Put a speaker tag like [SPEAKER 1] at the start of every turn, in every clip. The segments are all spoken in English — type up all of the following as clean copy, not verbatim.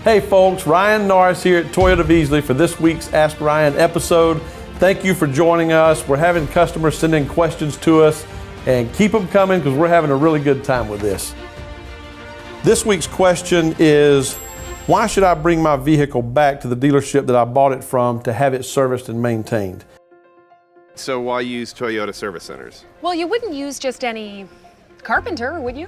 [SPEAKER 1] Hey folks, Ryan Norris here at Toyota of Easley for this week's Ask Ryan episode. Thank you for joining us. We're having customers send in questions to us, and keep them coming because we're having a really good time with this. This week's question is, why should I bring my vehicle back to the dealership that I bought it from to have it serviced and maintained?
[SPEAKER 2] So why use Toyota service centers?
[SPEAKER 3] Well, you wouldn't use just any carpenter, would you?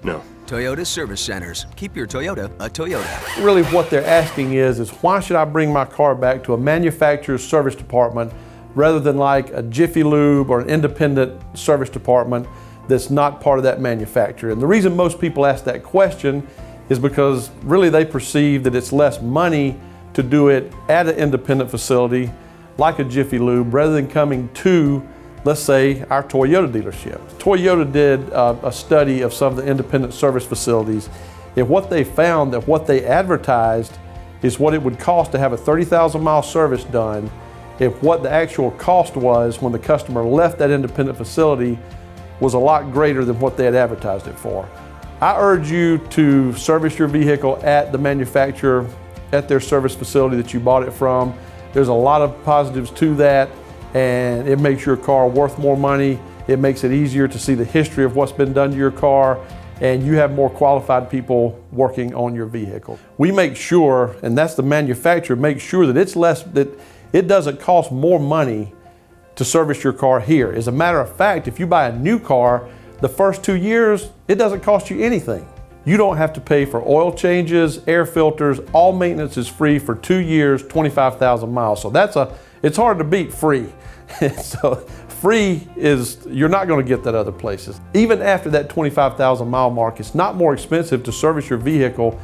[SPEAKER 2] No.
[SPEAKER 4] Toyota Service Centers. Keep your Toyota a Toyota.
[SPEAKER 1] Really what they're asking is why should I bring my car back to a manufacturer's service department rather than like a Jiffy Lube or an independent service department that's not part of that manufacturer? And the reason most people ask that question is because really they perceive that it's less money to do it at an independent facility like a Jiffy Lube rather than coming to, let's say, our Toyota dealership. Toyota did a study of some of the independent service facilities, and what they found that what they advertised is what it would cost to have a 30,000 mile service done, and what the actual cost was when the customer left that independent facility was a lot greater than what they had advertised it for. I urge you to service your vehicle at the manufacturer, at their service facility that you bought it from. There's a lot of positives to that, and it makes your car worth more money. It makes it easier to see the history of what's been done to your car, and you have more qualified people working on your vehicle. We make sure, and that's the manufacturer, make sure that that it doesn't cost more money to service your car here. As a matter of fact, if you buy a new car, the first 2 years, it doesn't cost you anything. You don't have to pay for oil changes, air filters, all maintenance is free for 2 years, 25,000 miles. So it's hard to beat free. So free is, you're not gonna get that other places. Even after that 25,000 mile mark, it's not more expensive to service your vehicle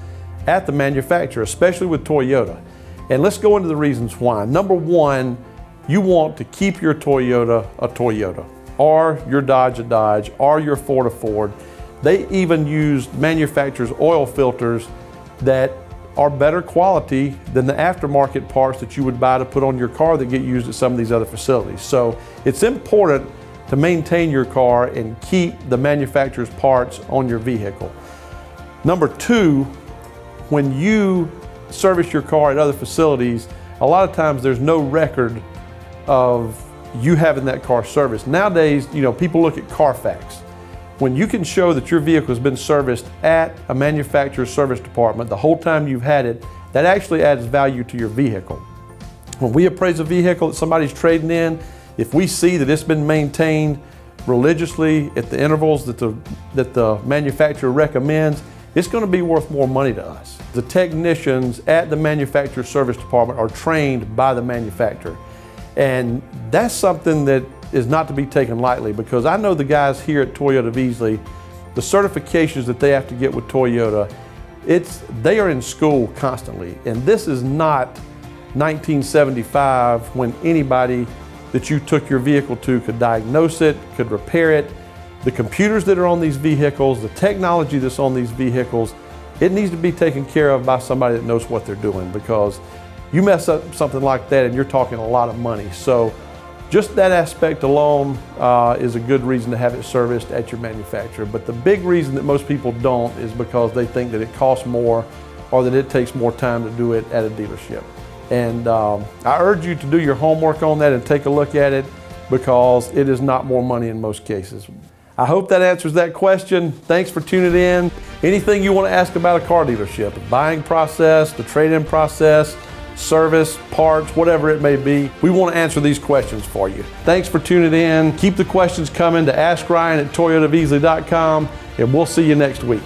[SPEAKER 1] at the manufacturer, especially with Toyota. And let's go into the reasons why. Number one, you want to keep your Toyota a Toyota, or your Dodge a Dodge, or your Ford a Ford. They even use manufacturers' oil filters that are better quality than the aftermarket parts that you would buy to put on your car that get used at some of these other facilities. So it's important to maintain your car and keep the manufacturer's parts on your vehicle. Number two, when you service your car at other facilities, a lot of times there's no record of you having that car serviced. Nowadays, people look at Carfax. When you can show that your vehicle has been serviced at a manufacturer's service department the whole time you've had it, that actually adds value to your vehicle. When we appraise a vehicle that somebody's trading in, if we see that it's been maintained religiously at the intervals that the manufacturer recommends, it's going to be worth more money to us. The technicians at the manufacturer's service department are trained by the manufacturer. And that's something that is not to be taken lightly, because I know the guys here at Toyota of Easley, the certifications that they have to get with Toyota, they are in school constantly. And this is not 1975 when anybody that you took your vehicle to could diagnose it, could repair it. The computers that are on these vehicles, the technology that's on these vehicles, it needs to be taken care of by somebody that knows what they're doing, because you mess up something like that and you're talking a lot of money. So just that aspect alone is a good reason to have it serviced at your manufacturer. But the big reason that most people don't is because they think that it costs more or that it takes more time to do it at a dealership. And I urge you to do your homework on that and take a look at it, because it is not more money in most cases. I hope that answers that question. Thanks for tuning in. Anything you want to ask about a car dealership, the buying process, the trade-in process, service, parts, whatever it may be, we want to answer these questions for you. Thanks for tuning in. Keep the questions coming to AskRyan@toyotaofeasley.com, and we'll see you next week.